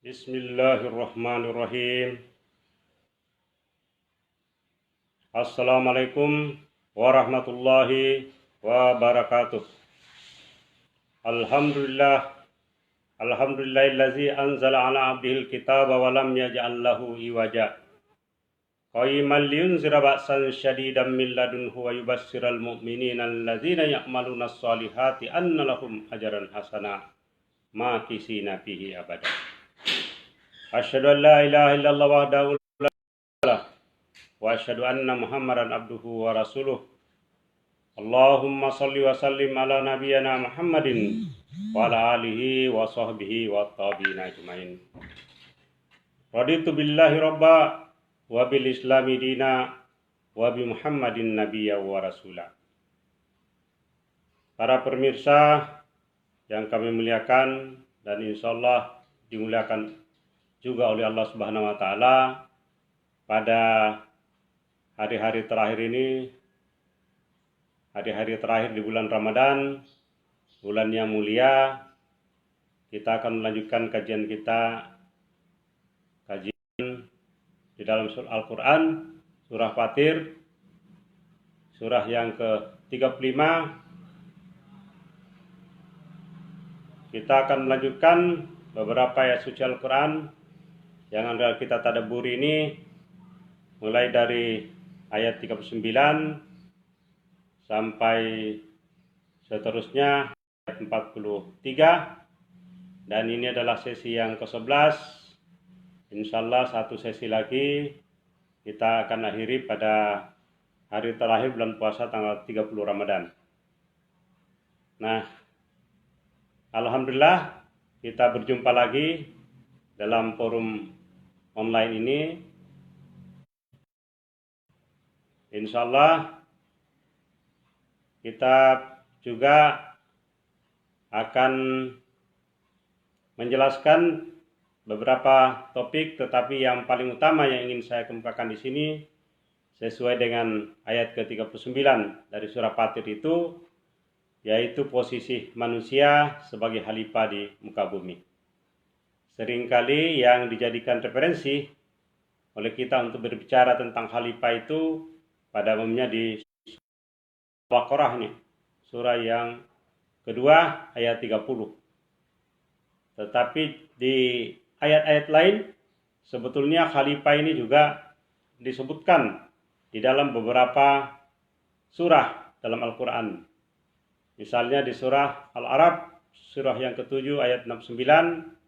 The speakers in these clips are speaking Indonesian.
Bismillahirrahmanirrahim. Assalamualaikum warahmatullahi wabarakatuh. Alhamdulillah, alhamdulillahillazi anzala ala abdihil kitaba wa lam yaj'al lahu iwaja. Qayyiman liyunzira ba'san syadidan min ladunhu wa yubassiral mu'minina allazina ya'maluna sholihati anna lahum ajran hasana makisina fihi abada. Asyhadu an la ilaha illallah wahdahu la syarika lah wa asyhadu anna Muhammadan abduhu wa rasuluh. Allahumma shalli wa sallim ala nabiyyina Muhammadin wa ala alihi wa sahbihi wa tabi'in ajmain. Raditu billahi rabba wa bil islami dina wa bi Muhammadin nabiyya wa rasula. Para pemirsa yang kami muliakan dan insyaallah dimuliakan juga oleh Allah Subhanahu wa taala, pada hari-hari terakhir ini, hari-hari terakhir di bulan Ramadan, bulan yang mulia, kita akan melanjutkan kajian di dalam surah Al-Quran, surah Fatir, surah yang ke-35. Kita akan melanjutkan beberapa ayat suci Al-Quran yang anda kita tadabburi ini, mulai dari ayat 39 sampai seterusnya ayat 43, dan ini adalah sesi yang ke-11. Insyaallah satu sesi lagi kita akan akhiri pada hari terakhir bulan puasa tanggal 30 Ramadan. Nah, alhamdulillah kita berjumpa lagi dalam forum online ini. Insyaallah kita juga akan menjelaskan beberapa topik, tetapi yang paling utama yang ingin saya kemukakan di sini sesuai dengan ayat ke-39 dari surah Fatir itu, yaitu posisi manusia sebagai khalifah di muka bumi. Seringkali yang dijadikan referensi oleh kita untuk berbicara tentang khalifah itu pada umumnya di Al-Baqarah ini, surah yang kedua ayat 30. Tetapi di ayat-ayat lain sebetulnya khalifah ini juga disebutkan di dalam beberapa surah dalam Al-Quran. Misalnya di surah Al-Arab, surah yang ke-7 ayat 69,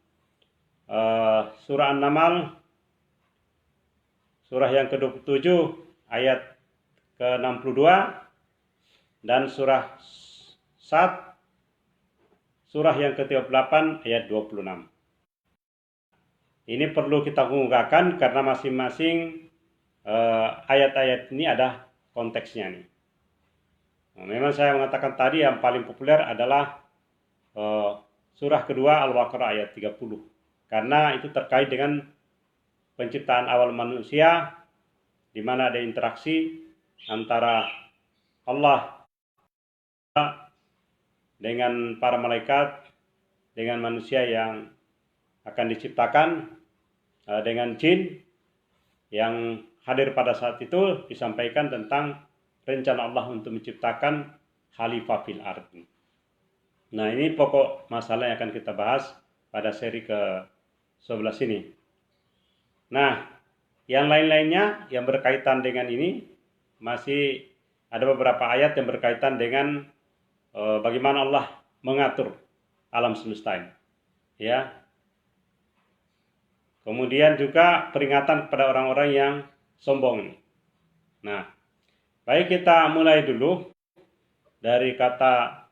surah An-Naml, surah yang ke-27 ayat ke-62, dan surah Sad, surah yang ke-38 ayat 26. Ini perlu kita kemukakan karena masing-masing ayat-ayat ini ada konteksnya nih. Nah, memang saya mengatakan tadi yang paling populer adalah surah kedua Al-Baqarah ayat 30. Karena itu terkait dengan penciptaan awal manusia, di mana ada interaksi antara Allah dengan para malaikat, dengan manusia yang akan diciptakan, dengan jin yang hadir pada saat itu. Disampaikan tentang rencana Allah untuk menciptakan khalifah fil ardi. Nah, ini pokok masalah yang akan kita bahas pada seri ke-11 ini. Nah, yang lain-lainnya yang berkaitan dengan ini, masih ada beberapa ayat yang berkaitan dengan bagaimana Allah mengatur alam semesta ini, ya. Kemudian juga peringatan kepada orang-orang yang sombong ini. Nah, baik kita mulai dulu dari kata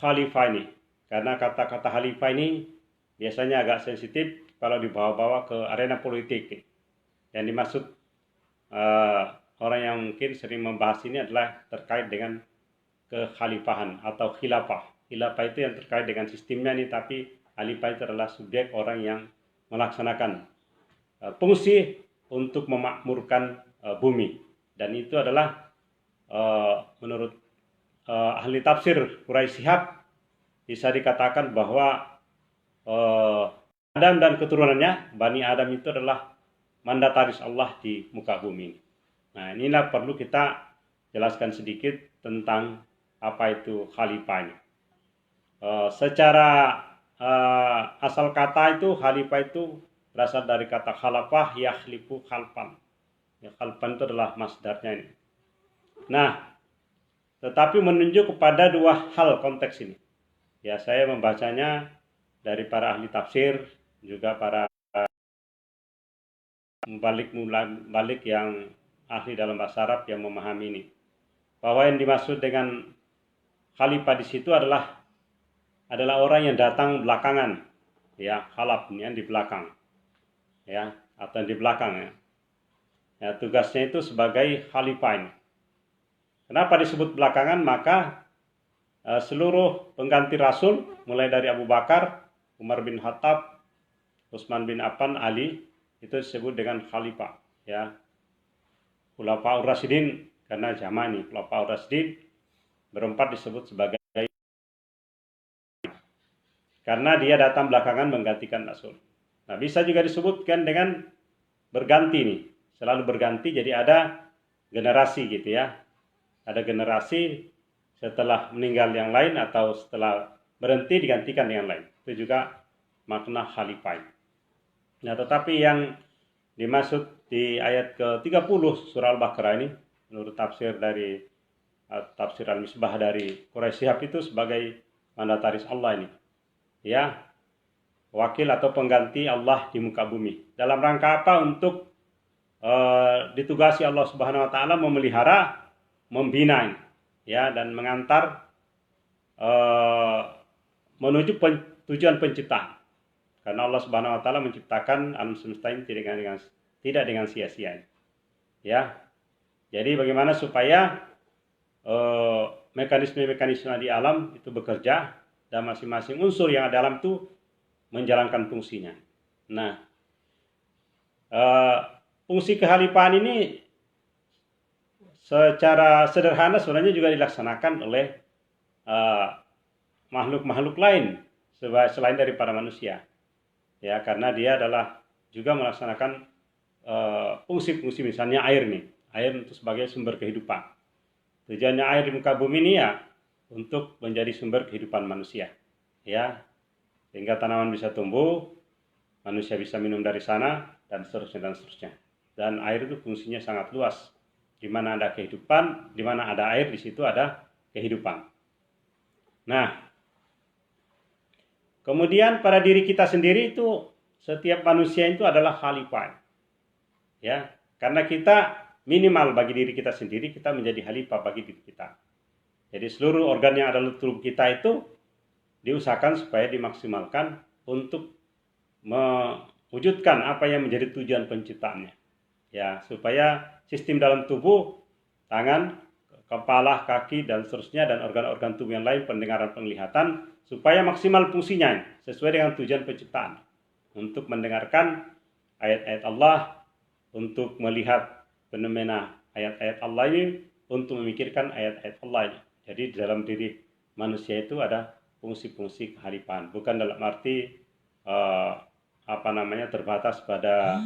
khalifah ini, karena kata-kata khalifah ini biasanya agak sensitif kalau dibawa-bawa ke arena politik. Yang dimaksud orang yang mungkin sering membahas ini adalah terkait dengan kekhalifahan atau khilafah. Khilafah itu yang terkait dengan sistemnya nih, tapi khalifah itu adalah subjek orang yang melaksanakan fungsi untuk memakmurkan bumi. Dan itu adalah menurut ahli tafsir Quraisy Shihab bisa dikatakan bahwa Adam dan keturunannya, Bani Adam itu adalah mandataris Allah di muka bumi. Nah, inilah perlu kita jelaskan sedikit tentang apa itu khalifah ini. Secara asal kata itu khalifah itu berasal dari kata khalafah yakhlifu khalfan. Ya, khalfan itu adalah masdarnya ini. Nah, tetapi menunjuk kepada dua hal konteks ini. Ya, saya membacanya dari para ahli tafsir, juga para balik yang ahli dalam bahasa Arab yang memahami ini. Bahwa yang dimaksud dengan khalifah di situ adalah orang yang datang belakangan, ya, khalaf yang di belakang, ya, atau di belakang, ya. Ya, tugasnya itu sebagai khalifah ini. Kenapa disebut belakangan? Maka seluruh pengganti Rasul, mulai dari Abu Bakar, Umar bin Khattab, Utsman bin Affan, Ali, itu disebut dengan khalifah, ya. Khulafaur Rasyidin, karena zaman ini Khulafaur Rasyidin berempat disebut sebagai, karena dia datang belakangan menggantikan Rasul. Nah, bisa juga disebutkan dengan berganti nih, selalu berganti, jadi ada generasi gitu ya. Ada generasi setelah meninggal yang lain atau setelah berhenti digantikan dengan lain. Itu juga makna khalifah. Nah, tetapi yang dimaksud di ayat ke-30 surah Al-Baqarah ini, menurut tafsir dari tafsir Al-Misbah dari Quraisy Shihab, itu sebagai mandataris Allah ini, ya, wakil atau pengganti Allah di muka bumi. Dalam rangka apa? Untuk ditugasi Allah Subhanahu wa taala memelihara, membina, ya, dan mengantar menuju tujuan penciptaan. Karena Allah Subhanahu wa taala menciptakan alam semesta ini tidak dengan sia-sia. Ya. Jadi bagaimana supaya mekanisme-mekanisme di alam itu bekerja dan masing-masing unsur yang ada dalam itu menjalankan fungsinya. Nah, fungsi kekhalifahan ini secara sederhana sebenarnya juga dilaksanakan oleh makhluk-makhluk lain selain dari para manusia. Ya, karena dia adalah juga melaksanakan fungsi-fungsi, misalnya air nih. Air itu sebagai sumber kehidupan. Tujuannya air di muka bumi ini ya untuk menjadi sumber kehidupan manusia. Ya, sehingga tanaman bisa tumbuh, manusia bisa minum dari sana, dan seterusnya dan seterusnya. Dan air itu fungsinya sangat luas. Di mana ada kehidupan, di mana ada air, di situ ada kehidupan. Nah, kemudian pada diri kita sendiri itu, setiap manusia itu adalah khalifah. Ya, karena kita minimal bagi diri kita sendiri, kita menjadi khalifah bagi diri kita. Jadi seluruh organ yang ada dalam tubuh kita itu diusahakan supaya dimaksimalkan untuk mewujudkan apa yang menjadi tujuan penciptaannya. Ya, supaya sistem dalam tubuh, tangan, kepala, kaki, dan seterusnya, dan organ-organ tubuh yang lain, pendengaran, penglihatan, supaya maksimal fungsinya sesuai dengan tujuan penciptaan. Untuk mendengarkan ayat-ayat Allah, untuk melihat fenomena ayat-ayat Allah ini, untuk memikirkan ayat-ayat Allah ini. Jadi di dalam diri manusia itu ada fungsi-fungsi kekhalifahan, bukan dalam arti terbatas pada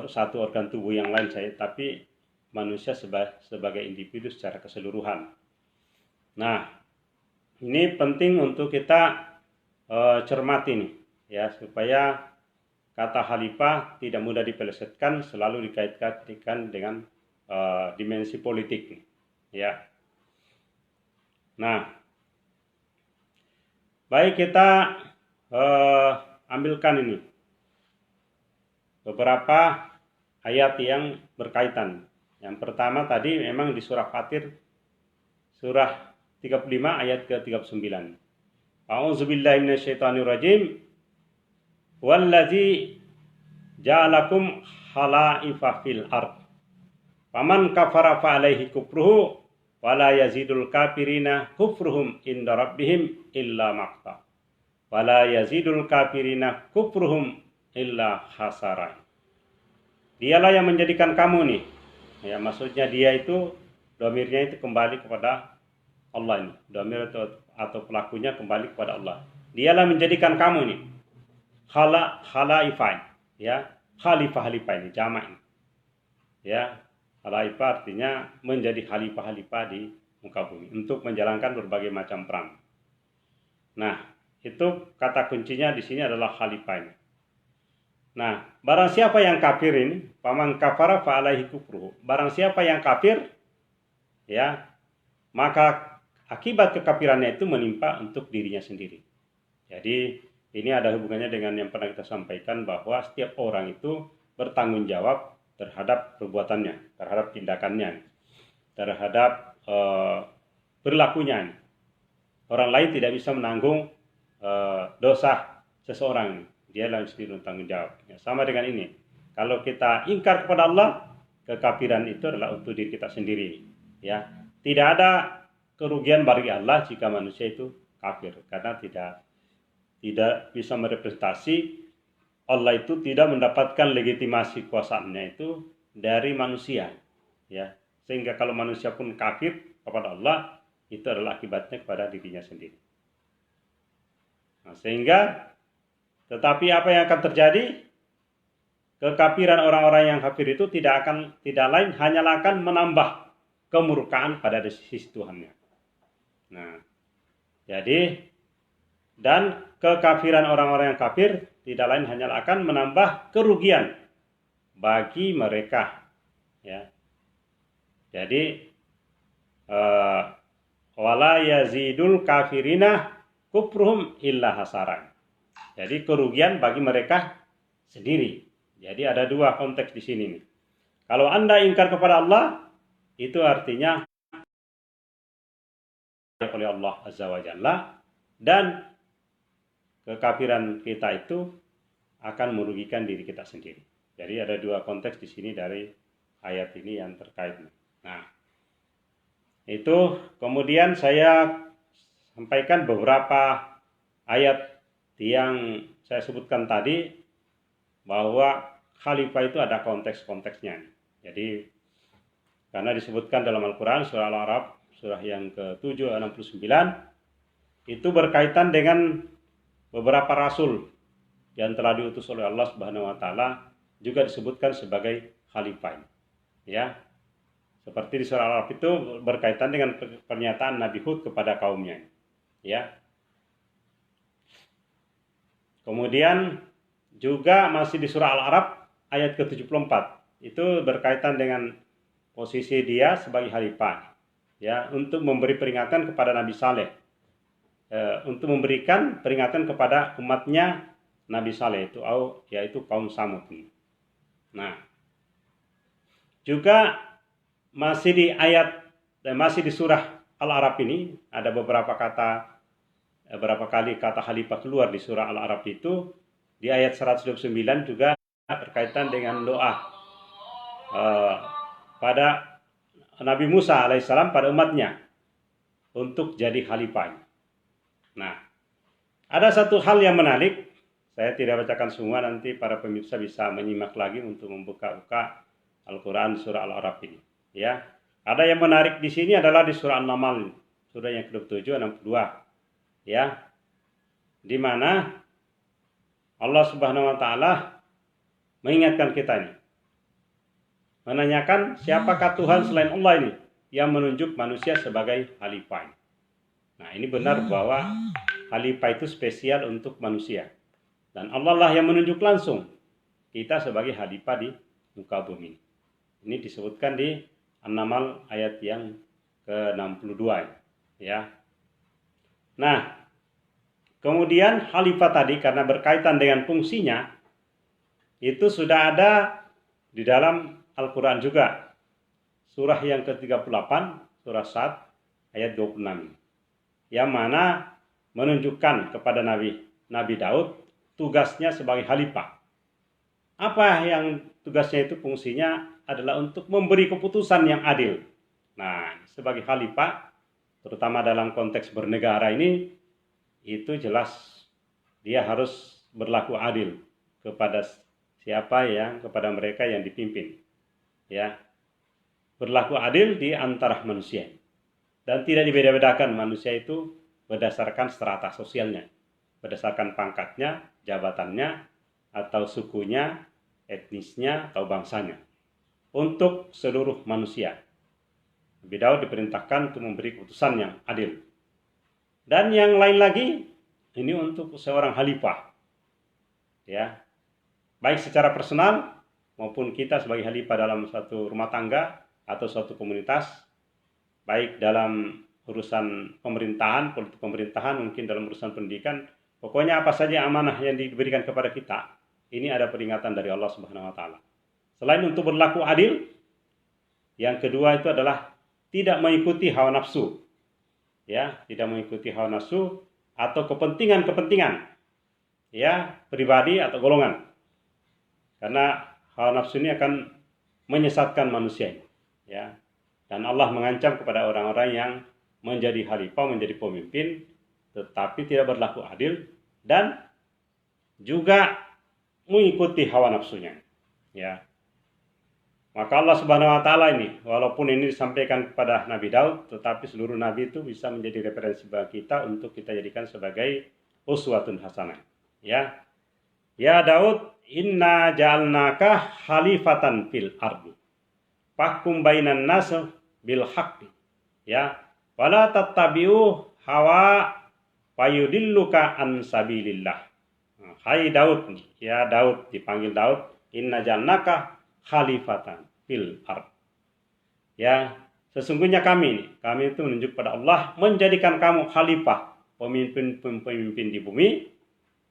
satu organ tubuh yang lain saja, tapi manusia sebagai individu secara keseluruhan. Nah, ini penting untuk kita cermati nih, ya, supaya kata khalifah tidak mudah dipelesetkan, selalu dikaitkan dengan dimensi politik nih, ya. Nah, baik, kita ambilkan ini beberapa ayat yang berkaitan. Yang pertama tadi memang di surah Fatir, surah 35 ayat ke-39. A'udzubillahi minasyaitonirrajim. Wallazi ja'alakum khalaifa fil ard. Faman kafara fa alaihi kufruhu wala yazidul kafirina kufruhum inda rabbihim illa maqta. Wala yazidul kafirina kufruhum illa khasara. Dialah yang menjadikan kamu nih. Ya, maksudnya dia itu, domirnya itu kembali kepada Allah ini. Domir atau pelakunya kembali kepada Allah. Dialah menjadikan kamu nih Khalaifah, ya, khalifah ini jamak ini. Ya, khalifah artinya menjadi khalifah di muka bumi untuk menjalankan berbagai macam perang. Nah, itu kata kuncinya di sini adalah khalifah ini. Nah, barang siapa yang kafir ini, faman kafara fa alaihi kufruhu. Barang siapa yang kafir, ya, maka akibat kekafirannya itu menimpa untuk dirinya sendiri. Jadi, ini ada hubungannya dengan yang pernah kita sampaikan bahwa setiap orang itu bertanggung jawab terhadap perbuatannya, terhadap tindakannya, terhadap perilakunya. Orang lain tidak bisa menanggung dosa seseorang. Dia langsung bertanggung jawab. Ya, sama dengan ini. Kalau kita ingkar kepada Allah, kekafiran itu adalah untuk diri kita sendiri. Ya, tidak ada kerugian bagi Allah jika manusia itu kafir, karena tidak bisa merepresentasi Allah itu tidak mendapatkan legitimasi kuasaannya itu dari manusia. Ya, sehingga kalau manusia pun kafir kepada Allah, itu adalah akibatnya kepada dirinya sendiri. Nah, sehingga tetapi apa yang akan terjadi? Kekafiran orang-orang yang kafir itu tidak lain hanyalah akan menambah kemurkaan pada sisi Tuhannya. Nah, jadi dan kekafiran orang-orang yang kafir tidak lain hanyalah akan menambah kerugian bagi mereka. Ya, jadi wala yazidul kafirina kufruhum illa hasaran. Jadi kerugian bagi mereka sendiri. Jadi ada dua konteks di sini nih. Kalau Anda ingkar kepada Allah, itu artinya oleh Allah Azza wa Jalla, dan kekafiran kita itu akan merugikan diri kita sendiri. Jadi ada dua konteks di sini dari ayat ini yang terkait. Nah, itu kemudian saya sampaikan beberapa ayat yang saya sebutkan tadi, bahwa khalifah itu ada konteks-konteksnya. Jadi karena disebutkan dalam Al-Quran surah Al-A'raf surah yang ke-769 itu berkaitan dengan beberapa rasul yang telah diutus oleh Allah Subhanahu wa taala, juga disebutkan sebagai khalifah. Ya. Seperti di surah Al-A'raf itu berkaitan dengan pernyataan Nabi Hud kepada kaumnya. Ya. Kemudian juga masih di surah Al-A'raf ayat ke-74. Itu berkaitan dengan posisi dia sebagai khalifah. Ya, untuk memberi peringatan kepada Nabi Saleh. Untuk memberikan peringatan kepada umatnya Nabi Saleh itu, yaitu kaum Samud. Nah, juga masih di surah Al-A'raf ini ada beberapa kali kata khalifah keluar di surah Al-A'raf itu. Di ayat 129 juga berkaitan dengan doa pada Nabi Musa alaihissalam pada umatnya untuk jadi khalifah. Nah, ada satu hal yang menarik. Saya tidak bacakan semua, nanti para pemirsa bisa menyimak lagi untuk membuka-buka Al-Quran surah Al-A'raf ini. Ya, ada yang menarik di sini adalah di surah An-Naml, surah yang ke-27 62. Ya, di mana Allah Subhanahu wa taala mengingatkan kita ini. Menanyakan siapakah Tuhan selain Allah ini yang menunjuk manusia sebagai khalifah. Nah, ini benar bahwa khalifah itu spesial untuk manusia. Dan Allah lah yang menunjuk langsung kita sebagai khalifah di muka bumi. Ini disebutkan di An-Naml ayat yang ke-62. Ya. Nah, kemudian khalifah tadi karena berkaitan dengan fungsinya itu sudah ada di dalam Al-Quran juga. Surah yang ke-38, surah Sad ayat 26. Yang mana menunjukkan kepada Nabi Daud tugasnya sebagai khalifah. Apa yang tugasnya itu fungsinya adalah untuk memberi keputusan yang adil. Nah, sebagai khalifah terutama dalam konteks bernegara ini, itu jelas dia harus berlaku adil kepada kepada mereka yang dipimpin. Ya. Berlaku adil di antara manusia. Dan tidak dibeda-bedakan manusia itu berdasarkan strata sosialnya. berdasarkan pangkatnya, jabatannya, atau sukunya, etnisnya, atau bangsanya. Untuk seluruh manusia. Nabi Daud diperintahkan untuk memberi keputusan yang adil. Dan yang lain lagi, ini untuk seorang khalifah. Ya, baik secara personal maupun kita sebagai khalifah dalam suatu rumah tangga atau suatu komunitas, baik dalam urusan pemerintahan, politik pemerintahan, mungkin dalam urusan pendidikan, pokoknya apa saja amanah yang diberikan kepada kita, ini ada peringatan dari Allah Subhanahu wa taala. Selain untuk berlaku adil, yang kedua itu adalah tidak mengikuti hawa nafsu. Ya, tidak mengikuti hawa nafsu atau kepentingan-kepentingan ya, pribadi atau golongan. Karena hawa nafsu ini akan menyesatkan manusia. Ya. Dan Allah mengancam kepada orang-orang yang menjadi khalifah, menjadi pemimpin, tetapi tidak berlaku adil dan juga mengikuti hawa nafsunya. Ya. Maka Allah Subhanahu wa taala ini, walaupun ini disampaikan kepada Nabi Daud, tetapi seluruh nabi itu bisa menjadi referensi bagi kita untuk kita jadikan sebagai uswatun hasanah. Ya. Ya Daud, inna ja'alnaka khalifatan fil ardi. Fahkum bainan nas bil haqqi. Ya. Wala tattabi'u hawa fayudilluka an sabilillah. Hai Daud, ya Daud, dipanggil Daud, inna ja'alnaka khalifatan fil ard. Ya, sesungguhnya kami itu menunjuk pada Allah menjadikan kamu khalifah, pemimpin di bumi,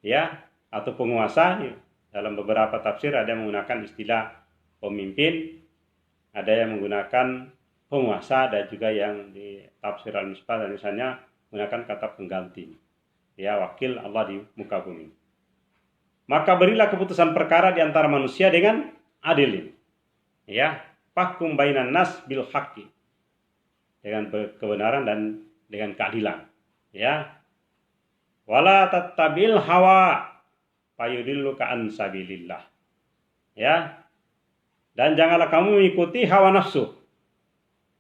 ya, atau penguasa. Dalam beberapa tafsir ada yang menggunakan istilah pemimpin, ada yang menggunakan penguasa, dan juga yang di tafsir Al-Misbah dan misalnya menggunakan kata pengganti. Ya, wakil Allah di muka bumi. Maka berilah keputusan perkara di antara manusia dengan adil. Ya, fahkum bainan nas bil haqqi. Dengan kebenaran dan dengan keadilan. Ya. Wala tattabil hawa fayudilluka an sabilillah. Ya. Dan janganlah kamu mengikuti hawa nafsu.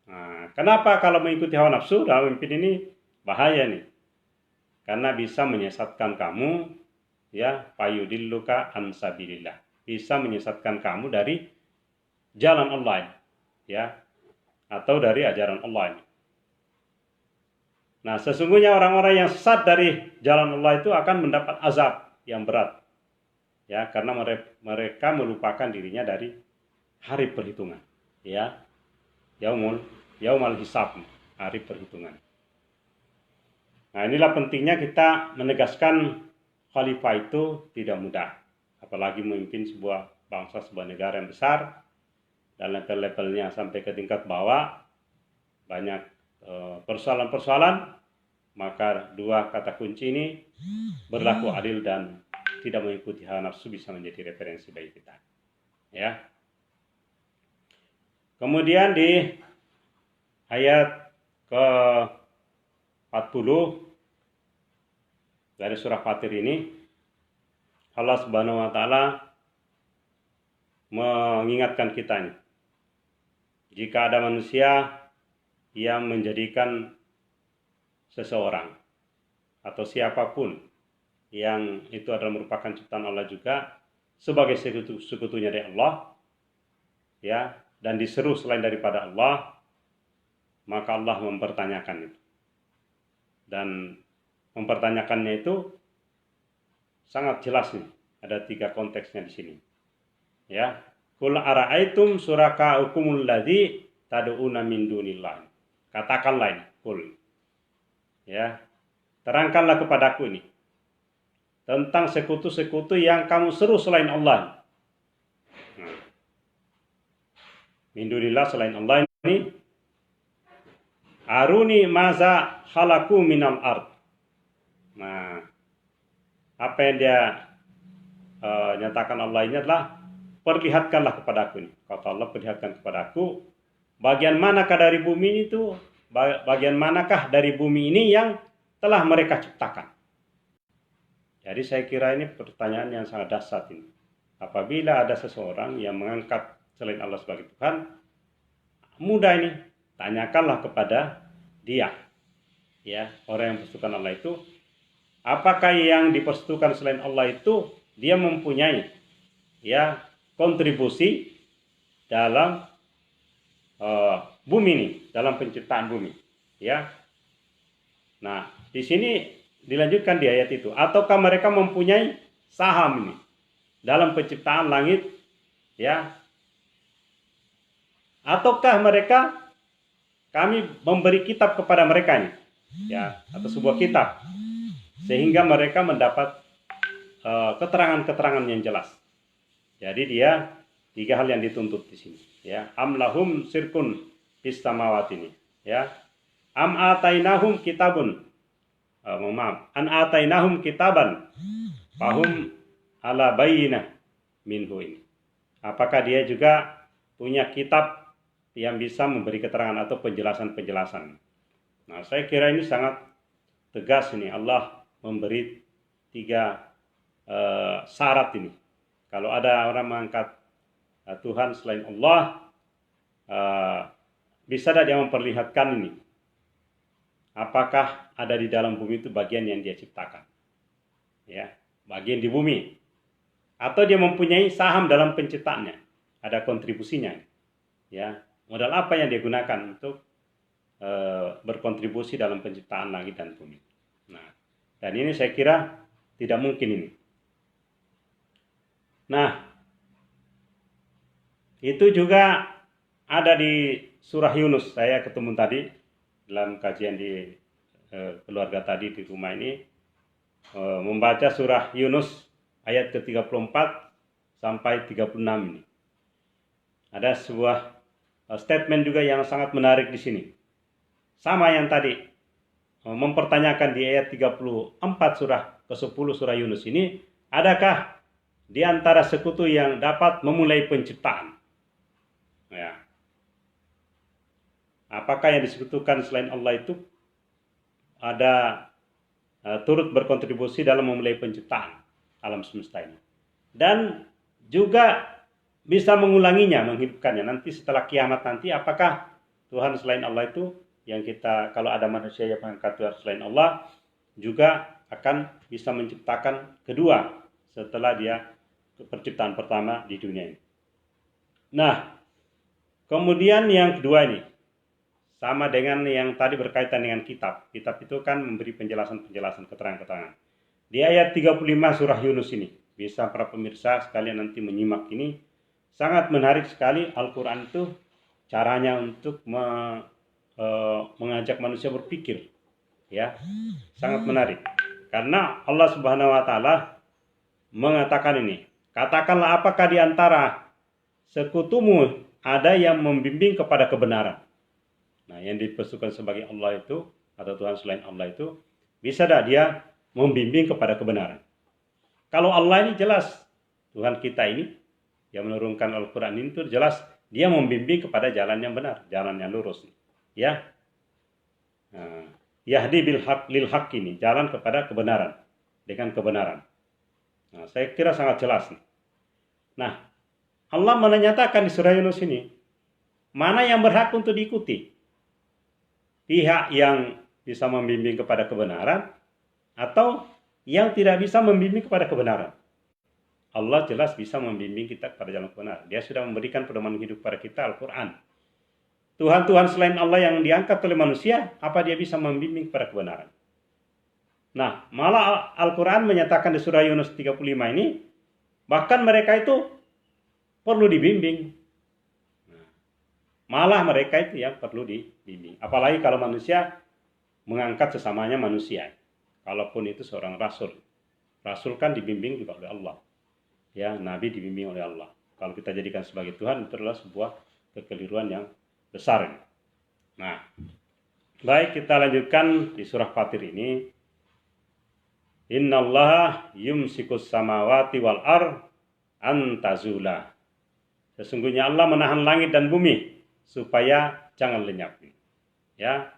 Nah, kenapa kalau mengikuti hawa nafsu dalam memimpin ini bahaya nih? Karena bisa menyesatkan kamu, ya, fayudilluka an sabilillah. Bisa menyesatkan kamu dari jalan Allah, ya, atau dari ajaran Allah. Nah, sesungguhnya orang-orang yang sesat dari jalan Allah itu akan mendapat azab yang berat, ya, karena mereka melupakan dirinya dari hari perhitungan, ya, yaumal hisab, hari perhitungan. Nah, inilah pentingnya kita menegaskan khalifah itu tidak mudah, apalagi memimpin sebuah bangsa, sebuah negara yang besar. Dan level-levelnya sampai ke tingkat bawah, banyak persoalan-persoalan, maka dua kata kunci ini, berlaku adil dan tidak mengikuti hawa nafsu, bisa menjadi referensi bagi kita. Ya. Kemudian di ayat ke-40 dari surah Fatir ini, Allah Subhanahu wa taala mengingatkan kita ini. Jika ada manusia yang menjadikan seseorang atau siapapun yang itu adalah merupakan ciptaan Allah juga sebagai sekutunya dari Allah, ya, dan diseru selain daripada Allah, maka Allah mempertanyakan itu. Dan mempertanyakannya itu sangat jelas nih. Ada 3 konteksnya di sini. Ya. Qul ara'aitum syuraka'ukumul ladzi tad'una min dunillah. Katakanlah ini, qul. Ya. Terangkanlah kepadaku ini tentang sekutu-sekutu yang kamu seru selain Allah. Nah. Min dunillah, selain Allah ini, aruni maza khalaqu minal ard. Nah, apa yang dia nyatakan Allah ini adalah, perlihatkanlah kepadaku ini. Kata Allah, perlihatkan kepadaku bagian manakah dari bumi itu, bagian manakah dari bumi ini yang telah mereka ciptakan. Jadi saya kira ini pertanyaan yang sangat dahsyat ini. Apabila ada seseorang yang mengangkat selain Allah sebagai Tuhan, mudah ini, tanyakanlah kepada dia, ya, orang yang bersekutukan Allah itu, apakah yang dipersekutukan selain Allah itu dia mempunyai ya kontribusi dalam bumi ini, dalam penciptaan bumi, ya. Nah, di sini dilanjutkan di ayat itu, ataukah mereka mempunyai saham ini dalam penciptaan langit, ya? Ataukah mereka kami memberi kitab kepada mereka ini, ya, atau sebuah kitab sehingga mereka mendapat keterangan-keterangan yang jelas. Jadi dia 3 hal yang dituntut di sini, ya. Amlahum sirkun fis samawati ini, ya. Am atainahum kitabun. An atainahum kitaban fahum ala bayyinah minhu ini. Apakah dia juga punya kitab yang bisa memberi keterangan atau penjelasan-penjelasan. Nah, saya kira ini sangat tegas ini. Allah memberi 3 syarat ini. Kalau ada orang mengangkat Tuhan selain Allah, bisa tidak dia memperlihatkan ini? Apakah ada di dalam bumi itu bagian yang dia ciptakan? Ya, bagian di bumi. Atau dia mempunyai saham dalam penciptaannya, ada kontribusinya. Ya, modal apa yang dia gunakan untuk berkontribusi dalam penciptaan langit dan bumi. Nah, dan ini saya kira tidak mungkin ini. Nah, itu juga ada di surah Yunus. Saya ketemu tadi dalam kajian di keluarga tadi di rumah ini, membaca surah Yunus ayat ke-34 sampai 36 ini. Ada sebuah statement juga yang sangat menarik di sini. Sama yang tadi, mempertanyakan di ayat 34 surah ke-10 surah Yunus ini, adakah di antara sekutu yang dapat memulai penciptaan? Ya. Apakah yang disekutukan selain Allah itu ada turut berkontribusi dalam memulai penciptaan alam semesta ini, dan juga bisa mengulanginya, menghidupkannya nanti setelah kiamat nanti? Apakah Tuhan selain Allah itu, yang kita, kalau ada manusia yang mengangkat Tuhan selain Allah, juga akan bisa menciptakan kedua setelah dia penciptaan pertama di dunia ini? Nah, kemudian yang kedua ini sama dengan yang tadi berkaitan dengan kitab. Kitab itu kan memberi penjelasan-penjelasan, keterangan-keterangan. Di ayat 35 surah Yunus ini, bisa para pemirsa sekalian nanti menyimak ini, sangat menarik sekali. Al-Quran itu caranya untuk mengajak manusia berpikir, ya, sangat menarik. Karena Allah Subhanahu Wa Taala mengatakan ini, katakanlah apakah di antara sekutumu ada yang membimbing kepada kebenaran? Nah, yang dipersekutukan sebagai Allah itu, atau Tuhan selain Allah itu, bisa tidak dia membimbing kepada kebenaran? Kalau Allah ini jelas, Tuhan kita ini yang menurunkan Al-Quran ini itu jelas dia membimbing kepada jalan yang benar, jalan yang lurus, ya. Nah, yahdi bil haq lil haq ini, jalan kepada kebenaran, dengan kebenaran. Nah, saya kira sangat jelas nih. Nah, Allah menyatakan di surah Yunus ini, mana yang berhak untuk diikuti? Pihak yang bisa membimbing kepada kebenaran atau yang tidak bisa membimbing kepada kebenaran? Allah jelas bisa membimbing kita kepada jalan kebenaran. Dia sudah memberikan pedoman hidup kepada kita, Al-Quran. Tuhan-Tuhan selain Allah yang diangkat oleh manusia, apa dia bisa membimbing kepada kebenaran? Nah, malah Al-Quran menyatakan di surah Yunus 35 ini, bahkan mereka itu perlu dibimbing. Malah mereka itu yang perlu dibimbing. Apalagi kalau manusia mengangkat sesamanya manusia. Kalaupun itu seorang rasul. Rasul kan dibimbing juga oleh Allah. Ya, Nabi dibimbing oleh Allah. Kalau kita jadikan sebagai Tuhan, itu adalah sebuah kekeliruan yang besar. Nah, baik, kita lanjutkan di surah Fatir ini. Innallaha yumsikus samawati wal ar antazula. Sesungguhnya Allah menahan langit dan bumi supaya jangan lenyap. Ya.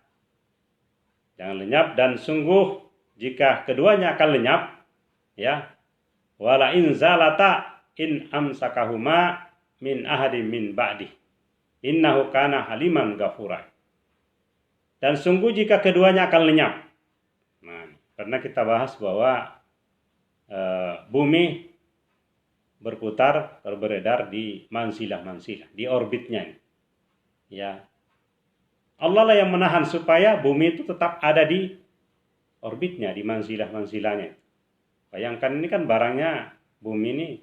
Jangan lenyap, dan sungguh jika keduanya akan lenyap, ya, wala in zalata in amsakahuma min ahadin min ba'di innahu kana haliman ghafura. Dan sungguh jika keduanya akan lenyap. Nah, Karena kita bahas bahwa bumi berputar atau beredar di mansilah-mansilah, di orbitnya. Ya, Allah lah yang menahan supaya bumi itu tetap ada di orbitnya, di mansilah-mansilahnya. Bayangkan ini kan barangnya, bumi ini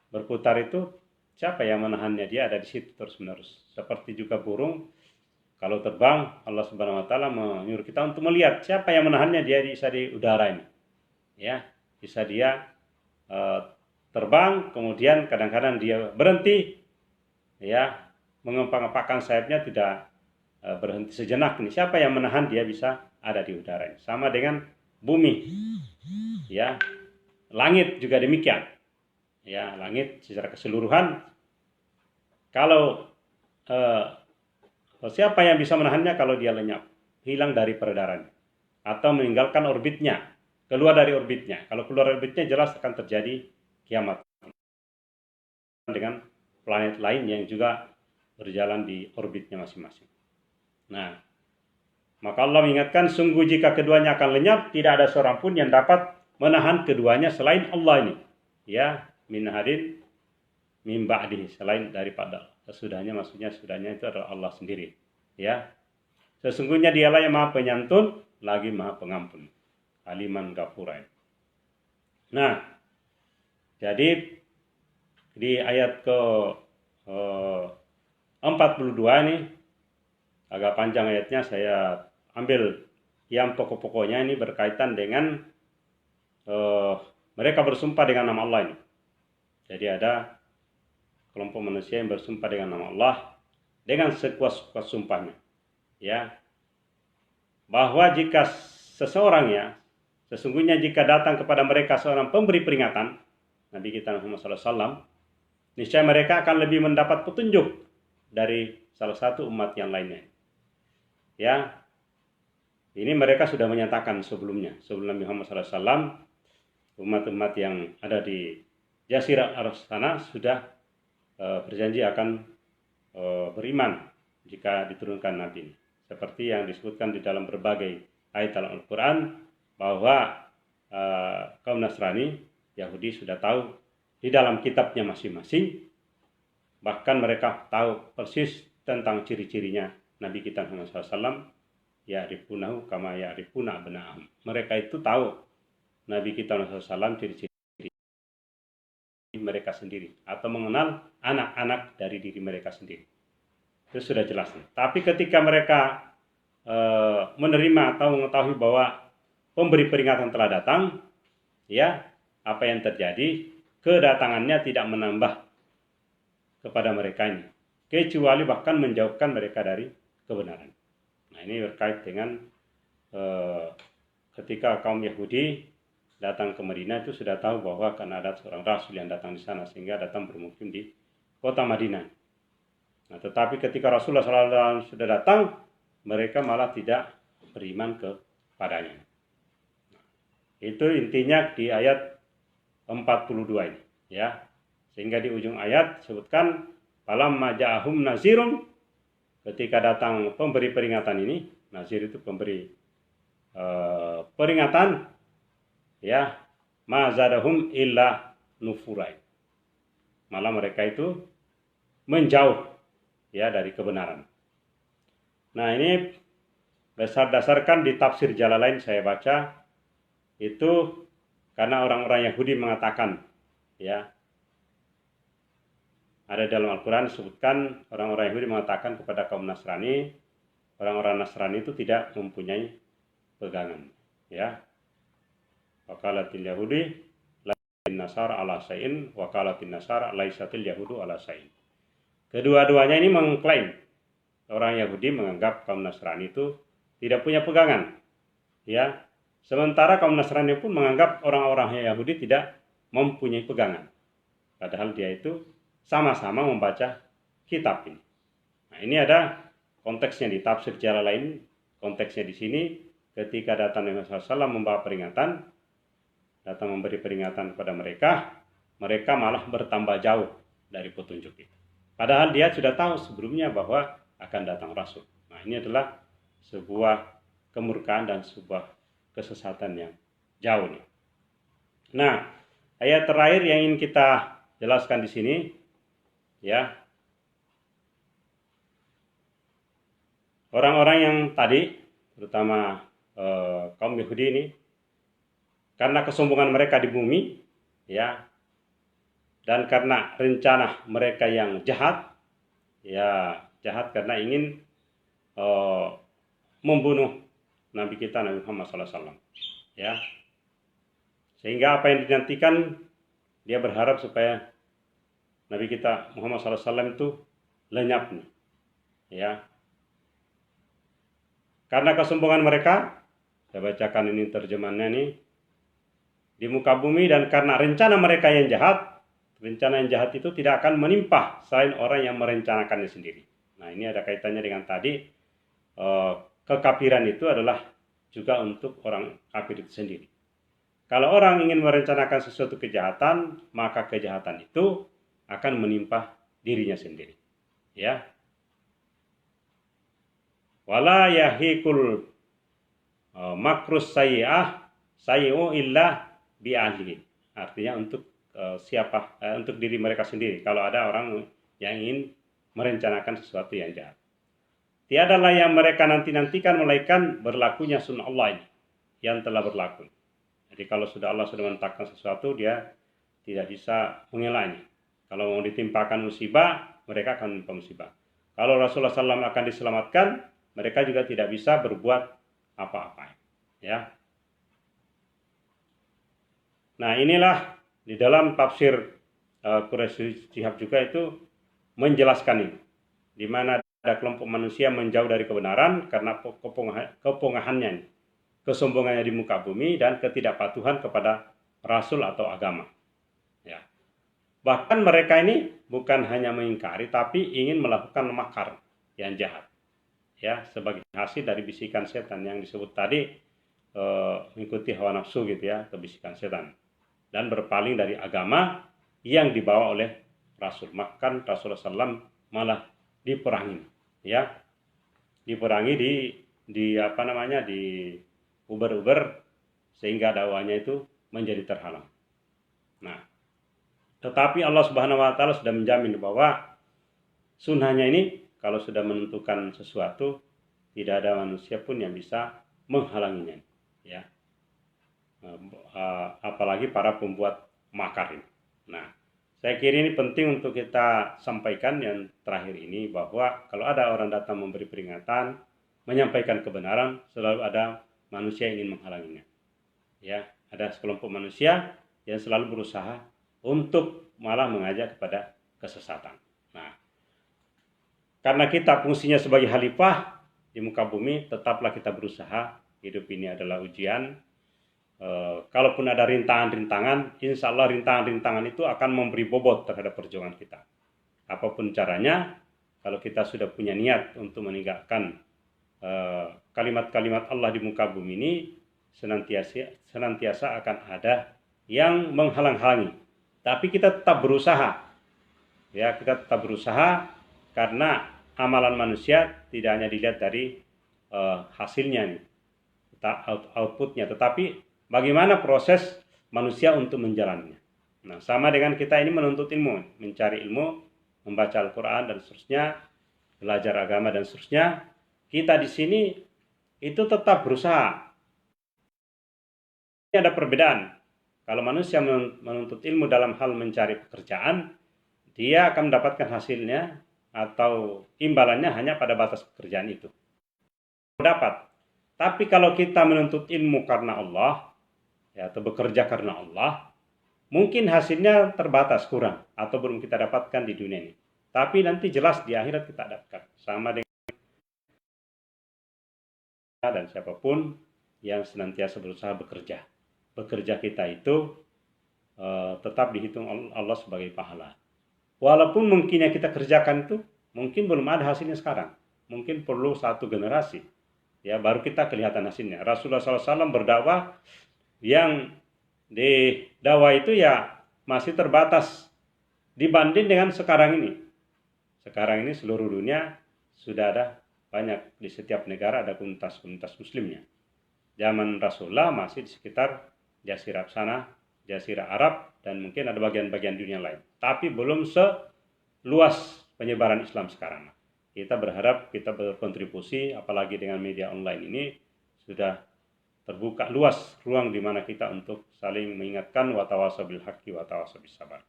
berputar itu, siapa yang menahannya? Dia ada di situ terus-menerus. Seperti juga burung, kalau terbang, Allah Subhanahu Wa Taala menyuruh kita untuk melihat siapa yang menahannya. Dia bisa di udara ini, ya, bisa dia terbang, kemudian kadang-kadang dia berhenti, ya, mengepang-epangkan sayapnya, tidak berhenti sejenak. Ini siapa yang menahan dia bisa ada di udara ini? Sama dengan bumi, ya, langit juga demikian, ya, langit secara keseluruhan. Kalau siapa yang bisa menahannya? Kalau dia lenyap, hilang dari peredaran, atau meninggalkan orbitnya, keluar dari orbitnya. Kalau keluar orbitnya jelas akan terjadi kiamat dengan planet lain yang juga berjalan di orbitnya masing-masing. Nah, maka Allah mengingatkan, sungguh jika keduanya akan lenyap, tidak ada seorang pun yang dapat menahan keduanya selain Allah ini. Ya, min hadin min ba'dihi, selain daripada sesudahnya, maksudnya sesudahnya itu adalah Allah sendiri. Ya, sesungguhnya dialah yang maha penyantun lagi maha pengampun, aliman ghafura. Nah, jadi di ayat ke 42 ini agak panjang ayatnya, saya ambil yang pokok-pokoknya. Ini berkaitan dengan mereka bersumpah dengan nama Allah ini. Jadi ada kelompok manusia yang bersumpah dengan nama Allah dengan sekuat-kuat sumpahnya, ya, bahwa jika seseorang, ya, sesungguhnya jika datang kepada mereka seorang pemberi peringatan, Nabi kita Muhammad SAW, niscaya mereka akan lebih mendapat petunjuk dari salah satu umat yang lainnya. Ya, ini mereka sudah menyatakan sebelumnya, sebelum Nabi Muhammad SAW, umat-umat yang ada di Jazirah Arab sana sudah berjanji akan beriman jika diturunkan Nabi. Seperti yang disebutkan di dalam berbagai ayat dalam Al-Quran, bahwa kaum Nasrani, Yahudi sudah tahu di dalam kitabnya masing-masing, bahkan mereka tahu persis tentang ciri-cirinya Nabi kita Muhammad SAW, ya'rifunahu kama ya'rifuna abna'ahum. Mereka itu tahu Nabi kita Muhammad SAW ciri-ciri mereka sendiri, atau mengenal anak-anak dari diri mereka sendiri. Itu sudah jelas. Tapi ketika mereka menerima atau mengetahui bahwa pemberi peringatan telah datang, ya, apa yang terjadi? Kedatangannya tidak menambah kepada mereka ini, kecuali bahkan menjauhkan mereka dari kebenaran. Nah, ini berkait dengan ketika kaum Yahudi datang ke Madinah, itu sudah tahu bahwa akan ada seorang rasul yang datang di sana, sehingga datang bermukim di kota Madinah. Nah, tetapi ketika Rasulullah SAW sudah datang, mereka malah tidak beriman kepadanya. Itu intinya di ayat 42 ini, ya. Sehingga di ujung ayat sebutkan, falamma ja'ahum nazirun, ketika datang pemberi peringatan ini. Nazir itu pemberi peringatan, ya, ma zadahum illa nufurai, malah mereka itu menjauh, ya, dari kebenaran. Nah, ini dasarkan di tafsir Jalalain saya baca, itu karena orang-orang Yahudi mengatakan, ya, ada dalam Al-Quran disebutkan orang-orang Yahudi mengatakan kepada kaum Nasrani, orang-orang Nasrani itu tidak mempunyai pegangan, ya. Wakalatil Yahudi lain nasar ala sayin, wakalatil nasar laisatil Yahudu ala sayin. Kedua-duanya ini mengklaim, orang Yahudi menganggap kaum Nasrani itu tidak punya pegangan, ya. Sementara kaum Nasrani pun menganggap orang-orang Yahudi tidak mempunyai pegangan. Padahal dia itu sama-sama membaca kitab ini. Nah, ini ada konteksnya di tafsir Jalalain. Konteksnya di sini, ketika datang Nabi SAW membawa peringatan, datang memberi peringatan kepada mereka, mereka malah bertambah jauh dari petunjuk itu. Padahal dia sudah tahu sebelumnya bahwa akan datang Rasul. Nah, ini adalah sebuah kemurkaan dan sebuah kesesatan yang jauh nih. Nah, ayat terakhir yang ingin kita jelaskan di sini, ya, orang-orang yang tadi, terutama kaum Yahudi ini, karena kesombongan mereka di bumi, ya, dan karena rencana mereka yang jahat, ya, jahat karena ingin membunuh Nabi kita Nabi Muhammad SAW, ya, sehingga apa yang dinantikan, dia berharap supaya Nabi kita Muhammad SAW itu lenyap nih, ya. Karena kesombongan mereka, saya bacakan ini terjemahannya nih, di muka bumi, dan karena rencana mereka yang jahat, rencana yang jahat itu tidak akan menimpa selain orang yang merencanakannya sendiri. Nah, ini ada kaitannya dengan tadi, kekafiran itu adalah juga untuk orang kafir itu sendiri. Kalau orang ingin merencanakan sesuatu kejahatan, maka kejahatan itu akan menimpa dirinya sendiri. Ya. Wala yahikul makrus sayyi'ah sayyi'u illa bi ahlihi. Artinya untuk untuk diri mereka sendiri. Kalau ada orang yang ingin merencanakan sesuatu yang jahat, tiadalah yang mereka nantikan melainkan berlakunya sunnah Allah ini yang telah berlaku. Jadi kalau Allah sudah menetapkan sesuatu, dia tidak bisa mengelaknya. Kalau mau ditimpakan musibah, mereka akan menimpa musibah. Kalau Rasulullah SAW akan diselamatkan, mereka juga tidak bisa berbuat apa-apa. Ya. Nah, inilah di dalam tafsir Quraisy Shihab juga itu menjelaskan ini, di mana ada kelompok manusia menjauh dari kebenaran karena kepongahannya, kesombongannya di muka bumi, dan ketidakpatuhan kepada Rasul atau agama. Ya. Bahkan mereka ini bukan hanya mengingkari, tapi ingin melakukan makar yang jahat. Ya, sebagai hasil dari bisikan setan yang disebut tadi, mengikuti hawa nafsu gitu ya, kebisikan setan, dan berpaling dari agama yang dibawa oleh Rasul. Maka Rasulullah SAW malah diperangi, ya, diperangi di uber-uber, sehingga dakwahnya itu menjadi terhalang. Nah, tetapi Allah Subhanahu wa taala sudah menjamin bahwa sunnahnya ini, kalau sudah menentukan sesuatu, tidak ada manusia pun yang bisa menghalanginya, ya. Apalagi para pembuat makar ini. Nah, saya kira ini penting untuk kita sampaikan yang terakhir ini, bahwa kalau ada orang datang memberi peringatan, menyampaikan kebenaran, selalu ada manusia yang ingin menghalanginya. Ya, ada sekelompok manusia yang selalu berusaha untuk malah mengajak kepada kesesatan. Nah, karena kita fungsinya sebagai khalifah di muka bumi, tetaplah kita berusaha. Hidup ini adalah ujian. Kalaupun ada rintangan-rintangan, insya Allah rintangan-rintangan itu akan memberi bobot terhadap perjuangan kita. Apapun caranya, kalau kita sudah punya niat untuk menegakkan kalimat-kalimat Allah di muka bumi ini, senantiasa akan ada yang menghalang-halangi. Tapi kita tetap berusaha. Ya, kita tetap berusaha, karena amalan manusia tidak hanya dilihat dari hasilnya, outputnya, tetapi bagaimana proses manusia untuk menjalannya. Nah, sama dengan kita ini menuntut ilmu, mencari ilmu, membaca Al-Quran dan seterusnya, belajar agama dan seterusnya. Kita di sini itu tetap berusaha. Ini ada perbedaan. Kalau manusia menuntut ilmu dalam hal mencari pekerjaan, dia akan mendapatkan hasilnya atau imbalannya hanya pada batas pekerjaan itu. Dapat. Tapi kalau kita menuntut ilmu karena Allah, ya, atau bekerja karena Allah, mungkin hasilnya terbatas, kurang, atau belum kita dapatkan di dunia ini. Tapi nanti jelas di akhirat kita dapatkan. Sama dengan dan siapapun yang senantiasa berusaha bekerja. Bekerja kita itu tetap dihitung Allah sebagai pahala. Walaupun mungkin yang kita kerjakan itu mungkin belum ada hasilnya sekarang. Mungkin perlu satu generasi, ya, baru kita kelihatan hasilnya. Rasulullah SAW berdakwah, yang di dakwah itu ya masih terbatas dibanding dengan sekarang ini. Sekarang ini seluruh dunia sudah ada banyak, di setiap negara ada komunitas muslimnya. zaman Rasulullah masih di sekitar Jazirah sana, Jazirah Arab, dan mungkin ada bagian-bagian dunia lain. Tapi belum seluas penyebaran Islam sekarang. Kita berharap kita berkontribusi, apalagi dengan media online ini sudah terbuka luas ruang di mana kita untuk saling mengingatkan watawasau bil haqqi watawasau bis sabar.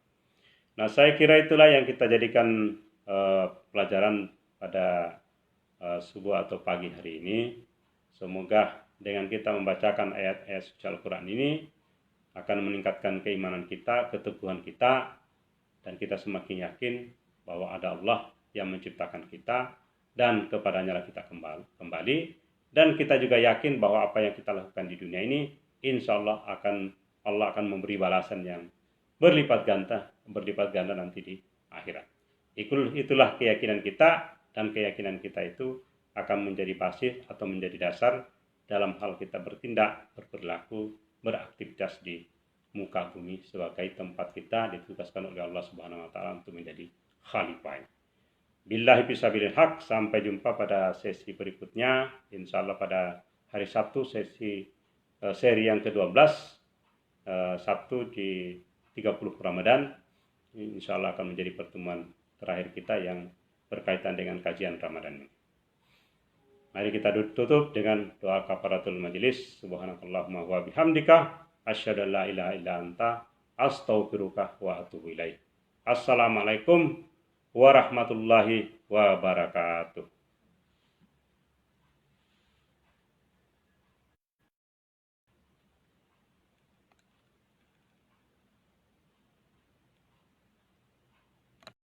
Nah, saya kira itulah yang kita jadikan pelajaran pada subuh atau pagi hari ini. Semoga dengan kita membacakan ayat-ayat suci Al-Quran ini akan meningkatkan keimanan kita, keteguhan kita, dan kita semakin yakin bahwa ada Allah yang menciptakan kita dan kepadanya lah kita kembali. Dan kita juga yakin bahwa apa yang kita lakukan di dunia ini insya Allah akan memberi balasan yang berlipat ganda nanti di akhirat. Itulah keyakinan kita, dan keyakinan kita itu akan menjadi pasif atau menjadi dasar dalam hal kita bertindak, berperilaku, beraktivitas di muka bumi sebagai tempat kita ditugaskan oleh Allah Subhanahu wa taala untuk menjadi khalifah. Billahi fisabilil haq, sampai jumpa pada sesi berikutnya insyaallah pada hari Sabtu, seri yang ke-12, Sabtu di 30 Ramadan. Insyaallah akan menjadi pertemuan terakhir kita yang berkaitan dengan kajian Ramadan ini. Mari kita tutup dengan doa kafaratul majelis. Subhanakallahumma wa bihamdika asyhadu an la ilaha illa anta astaghfiruka wa atubu ilaik. Assalamualaikum warahmatullahi wabarakatuh.